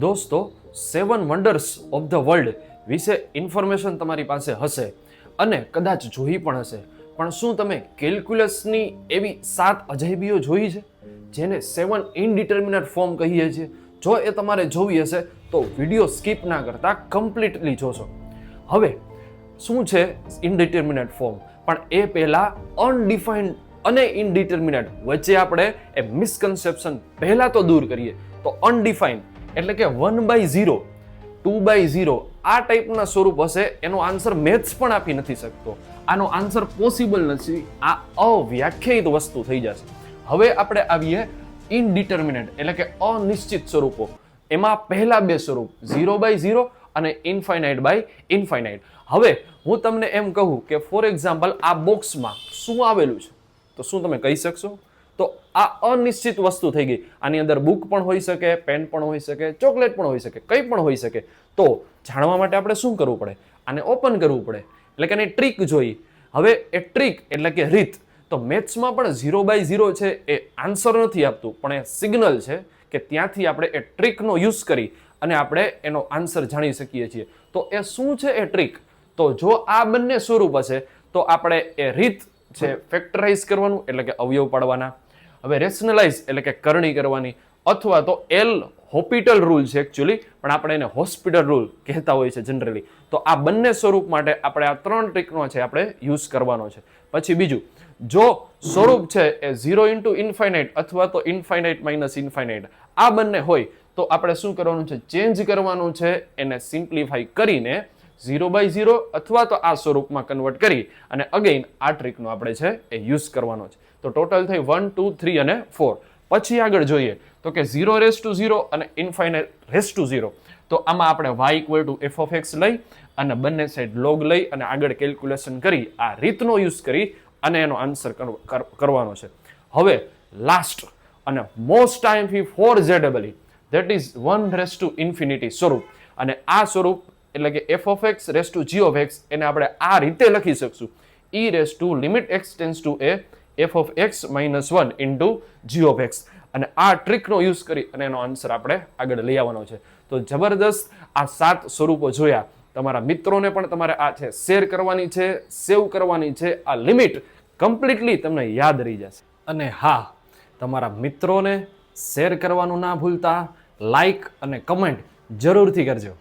દોસ્તો 7 wonders of the world વિશે information તમારી પાસે હશે અને કદાચ જોઈ પણ હશે, પણ શું તમે કેલ્ક્યુલસની એવી 7 અજાયબીઓ જોઈ છે જેને 7 ઇનડિટર્મિનેટ ફોર્મ કહીએ છીએ? જો એ તમારે જોવી હશે તો વિડીયો સ્કીપ ના કરતા કમ્પ્લીટલી જોશો. હવે શું છે ઇનડિટર્મિનેટ ફોર્મ? પણ એ પહેલા અનડિફાઇન્ડ અને ઇનડિટર્મિનેટ વચ્ચે આપણે એ મિસકન્સેપ્શન પહેલા તો દૂર કરીએ. તો અનડિફાઇન્ડ એટલે કે 1/0, 2/0 આ ટાઈપના સ્વરૂપ હશે, એનો આન્સર મેથ્સ પણ આપી નથી શકતો. આનો આન્સર પોસિબલ નથી. આ અવ્યાખ્યાયિત વસ્તુ થઈ જશે. હવે આપણે આવીએ ઇનડિટર્મિનેટ એટલે કે અનિશ્ચિત સ્વરૂપો. એમાં પહેલા બે સ્વરૂપ 0/0 અને ઇન્ફાઇનાઇટ. હવે હું તમને એમ કહું કે ફોર એક્ઝામ્પલ આ બોક્સમાં શું આવેલું છે, તો શું તમે કહી શકશો? તો આ અનિશ્ચિત વસ્તુ થઈ ગઈ. આની અંદર બુક પણ હોઈ શકે, પેન પણ હોઈ શકે, ચોકલેટ પણ હોઈ શકે, કંઈ પણ હોઈ શકે. તો જાણવા માટે આપણે શું કરવું પડે? આને ઓપન કરવું પડે, એટલે કે એની ટ્રીક જોઈ. હવે એ ટ્રીક એટલે કે રીત. તો મેથ્સમાં પણ 0/0 છે એ આન્સર નથી આપતું, પણ એ સિગ્નલ છે કે ત્યાંથી આપણે એ ટ્રીકનો યુઝ કરી અને આપણે એનો આન્સર જાણી શકીએ છીએ. તો એ શું છે એ ટ્રીક? તો જો આ બંને સ્વરૂપ હશે તો આપણે એ રીત છે ફેક્ટરાઇઝ કરવાનું એટલે કે અવયવ પાડવાના. હવે રેશનલાઇઝ એટલે કે કરણી કરવાની, અથવા તો એલ હોપિટલ રૂલ છે એકચ્યુઅલી, પણ આપણે એને હોસ્પિટલ રૂલ કહેતા હોય છે જનરલી. તો આ બંને સ્વરૂપ માટે આપણે આ 3 ટ્રીકનો છે આપણે યુઝ કરવાનો છે. પછી બીજું, જો સ્વરૂપ છે એ 0 into ઇન્ફાઇનાઇટ અથવા તો ઇન્ફાઇનાઇટ માઇનસ ઇન્ફાઇનાઇટ આ બંને હોય તો આપણે શું કરવાનું છે? ચેન્જ કરવાનું છે. એને સિમ્પ્લિફાઈ કરીને 0/0 અથવા તો આ સ્વરૂપમાં કન્વર્ટ કરી અને અગેન આ ટ્રીકનો આપણે છે એ યુઝ કરવાનો છે. તો ટોટલ થઈ 1, 2, 3 અને 4. પછી આગળ જોઈએ તો કે 0/0 અને ઇન્ફાઇનાઇટ/0. તો આમાં આપણે y = f(x) લઈ અને બંને સાઈડ log લઈ અને આગળ કેલ્ક્યુલેશન કરી આ રીતનો યુઝ કરી અને એનો આન્સર કરવાનો છે. હવે લાસ્ટ અને most time for ZEE, that is 1/∞ સ્વરૂપ. અને આ સ્વરૂપ એટલે કે f(x)g(x) એને આપણે આ રીતે લખી શકશું: e(x) f(x - 1) into g(x). અને આ ટ્રીકનો યુઝ કરી અને એનો આન્સર આપણે આગળ લઈ આવવાનો છે. તો જબરદસ્ત આ 7 સ્વરૂપો જોયા. તમારા મિત્રોને પણ તમારે આ છે શેર કરવાની છે, સેવ કરવાની છે. આ લિમિટ કમ્પ્લીટલી તમને યાદ રહી જશે. અને હા, તમારા મિત્રોને શેર કરવાનું ના ભૂલતા, લાઈક અને કમેન્ટ જરૂરથી કરજો.